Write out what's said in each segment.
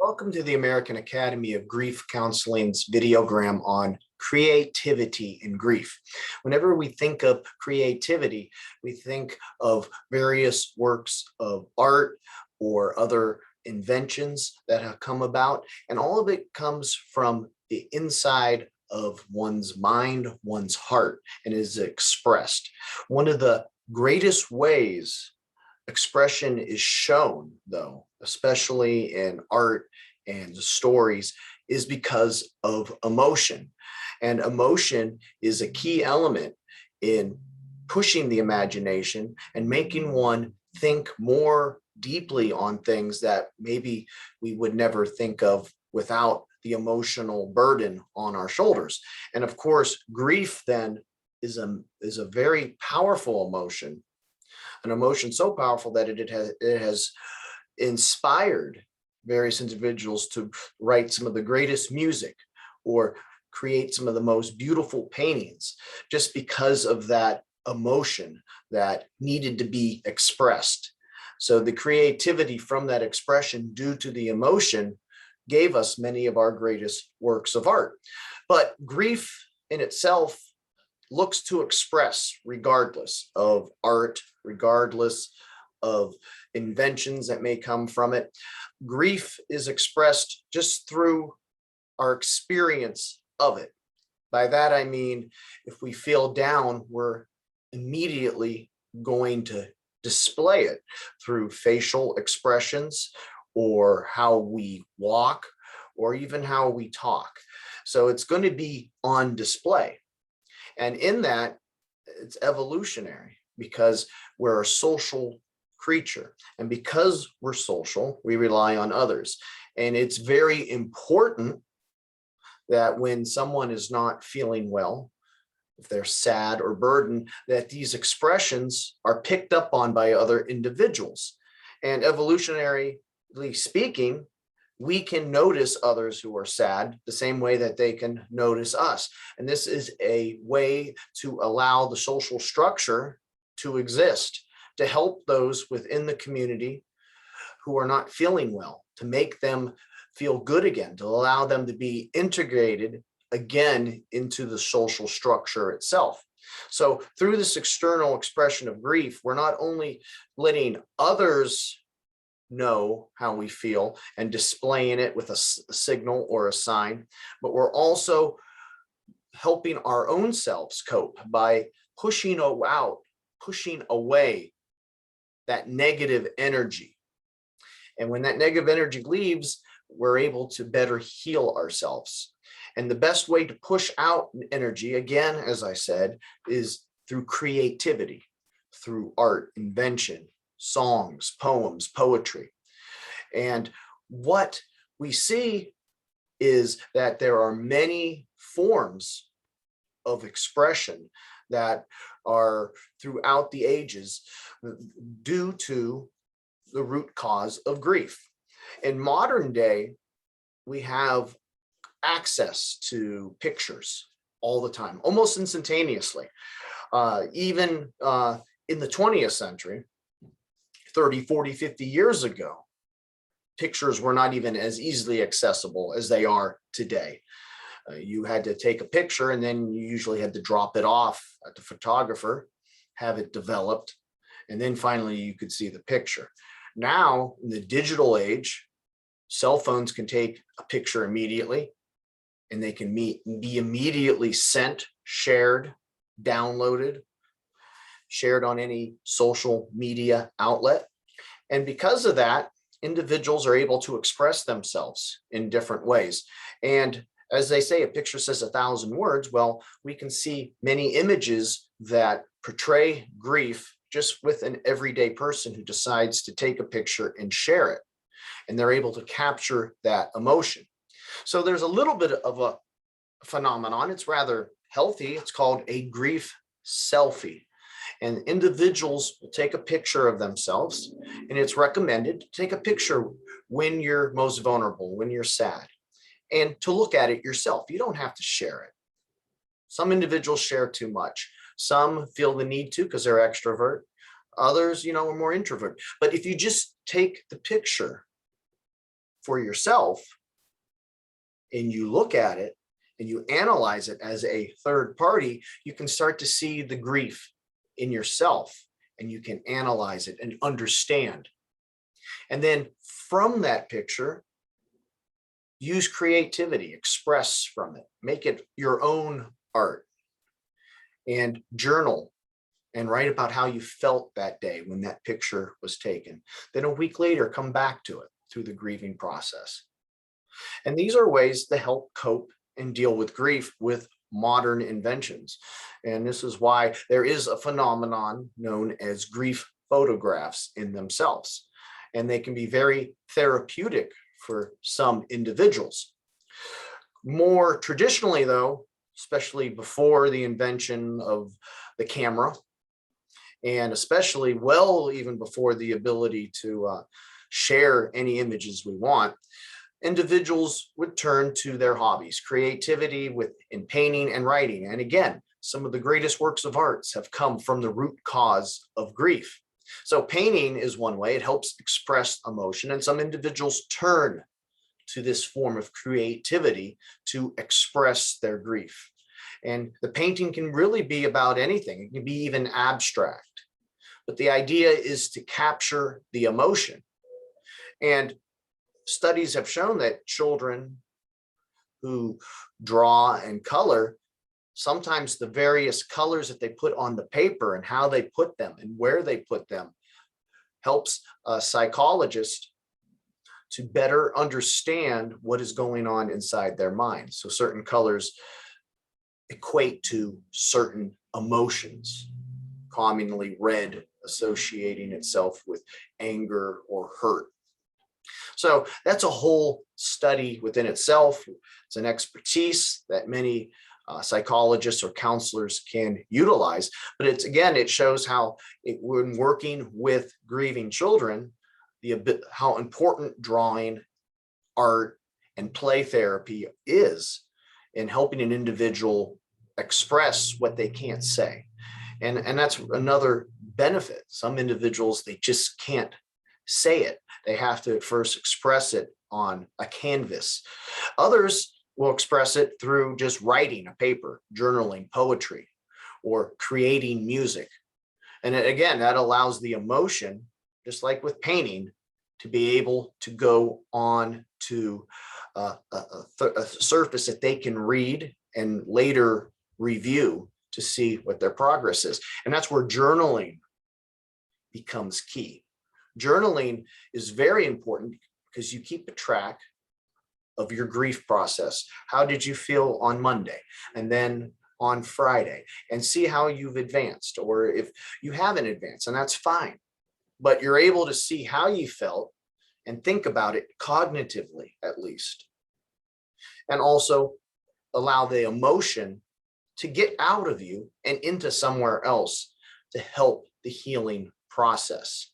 Welcome to the American Academy of Grief Counseling's Videogram on creativity in grief. Whenever we think of creativity, we think of various works of art or other inventions that have come about, and all of it comes from the inside of one's mind, one's heart, and is expressed. One of the greatest ways expression is shown, though, especially in art and stories, is because of emotion. And emotion is a key element in pushing the imagination and making one think more deeply on things that maybe we would never think of without the emotional burden on our shoulders. And of course, grief then is a very powerful emotion, an emotion so powerful that it has inspired various individuals to write some of the greatest music or create some of the most beautiful paintings, just because of that emotion that needed to be expressed. So the creativity from that expression due to the emotion gave us many of our greatest works of art. But grief in itself looks to express regardless of art, regardless of inventions that may come from it. Grief is expressed just through our experience of it. By that, I mean, if we feel down, we're immediately going to display it through facial expressions or how we walk or even how we talk. So it's going to be on display. And in that, it's evolutionary because we're a social creature. And because we're social, we rely on others. And it's very important that when someone is not feeling well, if they're sad or burdened, that these expressions are picked up on by other individuals. And evolutionarily speaking, we can notice others who are sad the same way that they can notice us. And this is a way to allow the social structure to exist, to help those within the community who are not feeling well, to make them feel good again, to allow them to be integrated again into the social structure itself. So through this external expression of grief, we're not only letting others know how we feel and displaying it with a signal or a sign, but we're also helping our own selves cope by pushing away that negative energy. And when that negative energy leaves, we're able to better heal ourselves. And the best way to push out energy, again, as I said, is through creativity, through art, invention, songs, poems, poetry. And what we see is that there are many forms of expression that are throughout the ages due to the root cause of grief. In modern day, we have access to pictures all the time, almost instantaneously. Even in the 20th century, 30, 40, 50 years ago, pictures were not even as easily accessible as they are today. You had to take a picture and then you usually had to drop it off at the photographer, have it developed, and then finally you could see the picture. Now, in the digital age, cell phones can take a picture immediately, and they can be immediately sent, shared, downloaded, shared on any social media outlet. And because of that, individuals are able to express themselves in different ways. And as they say, a picture says 1,000 words. Well, we can see many images that portray grief just with an everyday person who decides to take a picture and share it. And they're able to capture that emotion. So there's a little bit of a phenomenon. It's rather healthy. It's called a grief selfie. And individuals will take a picture of themselves, and it's recommended to take a picture when you're most vulnerable, when you're sad, and to look at it yourself. You don't have to share it. Some individuals share too much. Some feel the need to because they're extrovert. Others, are more introvert. But if you just take the picture for yourself and you look at it and you analyze it as a third party, you can start to see the grief in yourself and you can analyze it and understand. And then from that picture, use creativity, express from it, make it your own art, and journal and write about how you felt that day when that picture was taken. Then a week later, come back to it through the grieving process. And these are ways to help cope and deal with grief with modern inventions. And this is why there is a phenomenon known as grief photographs in themselves. And they can be very therapeutic for some individuals. More traditionally, though, especially before the invention of the camera, and especially even before the ability to share any images we want, individuals would turn to their hobbies, creativity in painting and writing. And again, some of the greatest works of arts have come from the root cause of grief. So painting is one way. It helps express emotion, and some individuals turn to this form of creativity to express their grief. And the painting can really be about anything. It can be even abstract. But the idea is to capture the emotion. And studies have shown that children who draw and color, sometimes the various colors that they put on the paper and how they put them and where they put them helps a psychologist to better understand what is going on inside their mind. So certain colors equate to certain emotions, commonly red associating itself with anger or hurt. So that's a whole study within itself. It's an expertise that many psychologists or counselors can utilize. But it shows how when working with grieving children, how important drawing, art, and play therapy is in helping an individual express what they can't say. And that's another benefit. Some individuals, they just can't say it. They have to first express it on a canvas. Others will express it through just writing a paper, journaling, poetry, or creating music. And again, that allows the emotion, just like with painting, to be able to go on to a surface that they can read and later review to see what their progress is. And that's where journaling becomes key. Journaling is very important because you keep a track of your grief process. How did you feel on Monday? And then on Friday, and see how you've advanced, or if you haven't advanced, and that's fine. But you're able to see how you felt and think about it cognitively, at least. And also allow the emotion to get out of you and into somewhere else to help the healing process.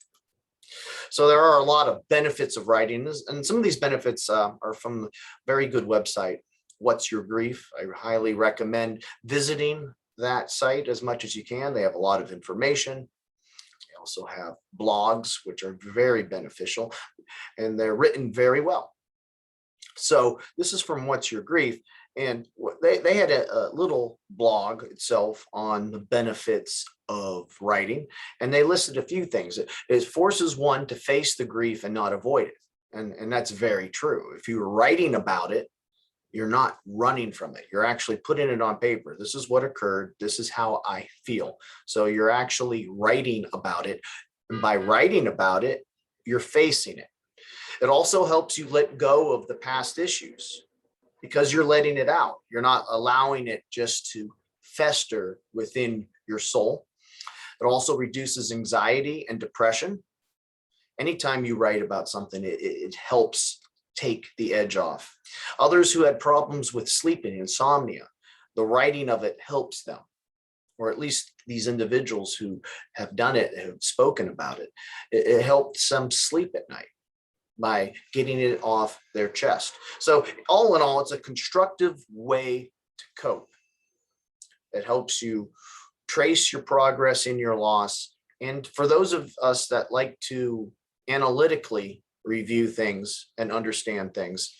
So there are a lot of benefits of writing, and some of these benefits are from a very good website, What's Your Grief. I highly recommend visiting that site as much as you can. They have a lot of information. They also have blogs, which are very beneficial, and they're written very well. So this is from What's Your Grief. And they had a little blog itself on the benefits of writing. And they listed a few things. It forces one to face the grief and not avoid it. And that's very true. If you're writing about it, you're not running from it. You're actually putting it on paper. This is what occurred. This is how I feel. So you're actually writing about it. And by writing about it, you're facing it. It also helps you let go of the past issues, because you're letting it out. You're not allowing it just to fester within your soul. It also reduces anxiety and depression. Anytime you write about something, it helps take the edge off. Others who had problems with sleeping, insomnia, the writing of it helps them, or at least these individuals who have done it, have spoken about it. It helped some sleep at night by getting it off their chest. So all in all, it's a constructive way to cope. It helps you trace your progress in your loss. And for those of us that like to analytically review things, and understand things,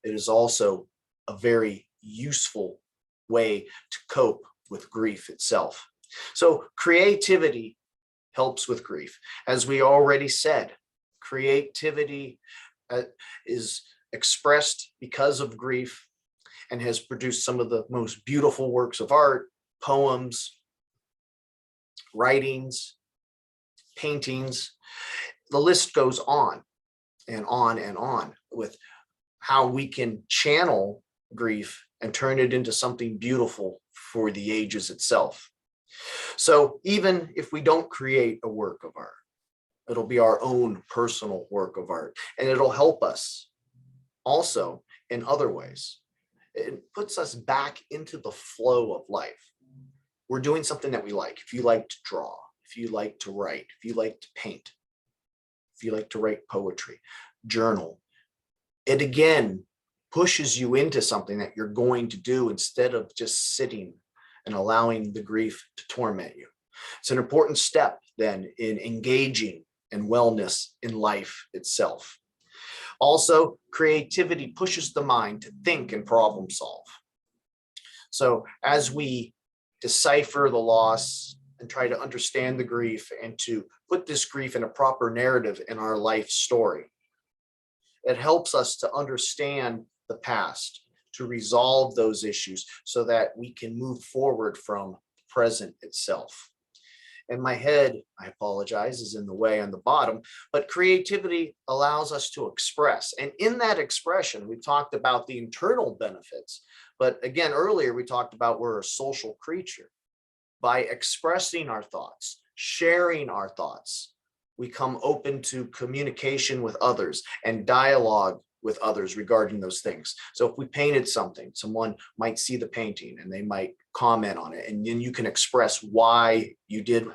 it is also a very useful way to cope with grief itself. So creativity helps with grief. As we already said, creativity is expressed because of grief and has produced some of the most beautiful works of art, poems, writings, paintings. The list goes on and on and on with how we can channel grief and turn it into something beautiful for the ages itself. So even if we don't create a work of art, it'll be our own personal work of art, and it'll help us also in other ways. It puts us back into the flow of life. We're doing something that we like. If you like to draw, if you like to write, if you like to paint, if you like to write poetry, journal, it again pushes you into something that you're going to do instead of just sitting and allowing the grief to torment you. It's an important step then in engaging in wellness in life itself. Also, creativity pushes the mind to think and problem solve. So as we decipher the loss and try to understand the grief and to put this grief in a proper narrative in our life story, it helps us to understand the past, to resolve those issues so that we can move forward from the present itself. And my head, I apologize, is in the way on the bottom, but creativity allows us to express. And in that expression, we talked about the internal benefits. But again, earlier we talked about we're a social creature. By expressing our thoughts, sharing our thoughts, we come open to communication with others and dialogue with others regarding those things. So if we painted something, someone might see the painting and they might comment on it, and then you can express why you did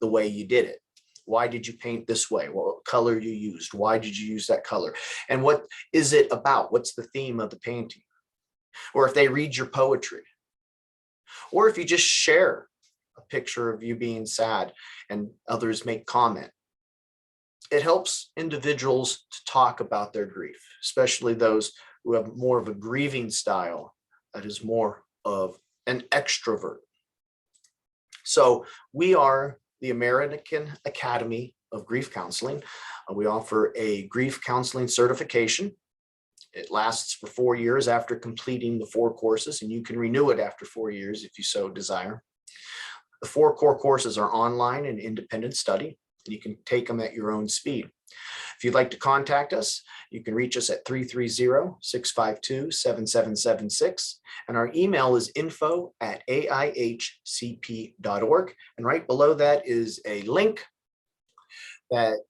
the way you did it. Why did you paint this way? What color you used? Why did you use that color? And what is it about? What's the theme of the painting? Or if they read your poetry, or if you just share a picture of you being sad and others make comment. It helps individuals to talk about their grief, especially those who have more of a grieving style that is more of an extrovert. So we are the American Academy of Grief Counseling. We offer a grief counseling certification. It lasts for 4 years after completing the 4 courses, and you can renew it after 4 years if you so desire. The 4 core courses are online and independent study. You can take them at your own speed. If you'd like to contact us, you can reach us at 330-652-7776. And our email is info@aihcp.org. And right below that is a link that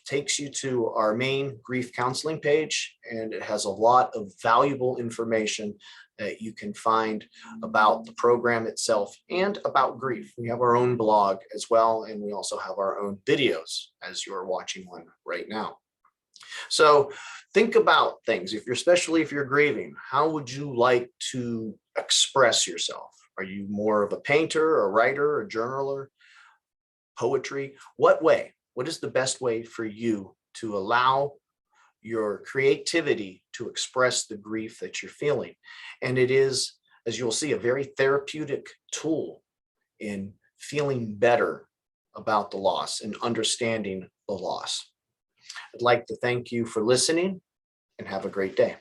takes you to our main grief counseling page. And it has a lot of valuable information that you can find about the program itself and about grief. We have our own blog as well, and we also have our own videos, as you're watching one right now. So think about things. Especially if you're grieving, how would you like to express yourself? Are you more of a painter, a writer, a journaler, poetry? What way? What is the best way for you to allow your creativity to express the grief that you're feeling? And it is, as you'll see, a very therapeutic tool in feeling better about the loss and understanding the loss. I'd like to thank you for listening and have a great day.